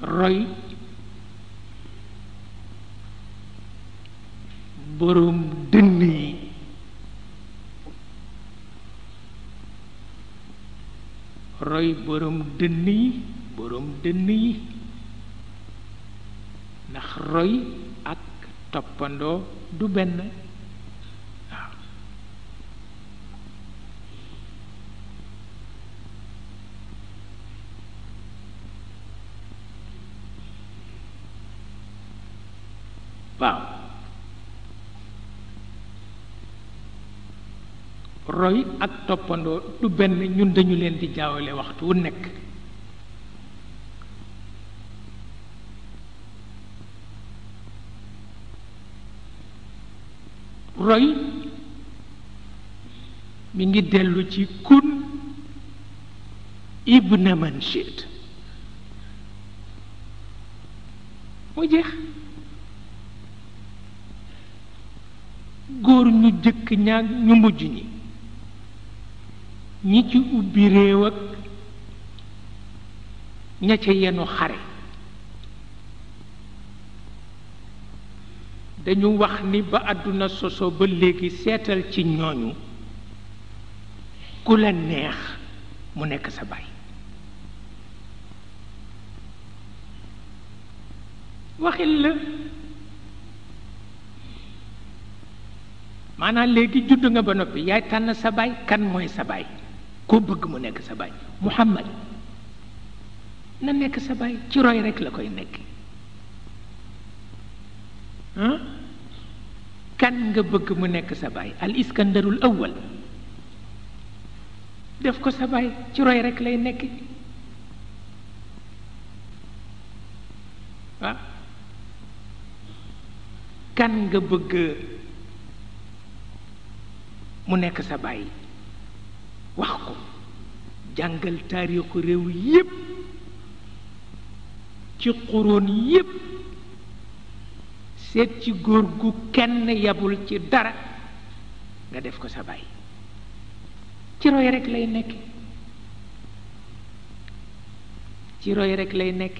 roy borom dënn yi roy borom dënn yi borom dënn yi ndax roy ak toppandoo du benn waaw waaw roy ak toppandoo du benn ñun dañu leen di jaawale waxtu wu nekk roy mi ngi dellu ci kun ibna man shit mu jeex góor ñu jëkk ñaag ñu mujj ñi ci ubbi réew ak ña ca yenu xare dañu wax ni ba àdduna soso ba léegi seetal ci ñooñu ku la neex mu nekk sa baay waxil la maanaam léegi judd nga ba noppi yaay tànn sa baay kan mooy sa baay koo bëgg mu nekk sa baay Muhammad na nekk sa baay ci roy rekk la koy nekk kan nga bëgg mu nekk sa baay al iskandarul awwal def ko sa baay ci roy rekk lay nekk waaw kan nga bëgg mu nekk sa baay wax ko jàngal taarixu réew yépp ci xuróon yépp seet ci góor gu kenn yabul ci dara nga def ko sa baay ci roy rekk lay nekk ci roy rekk lay nekk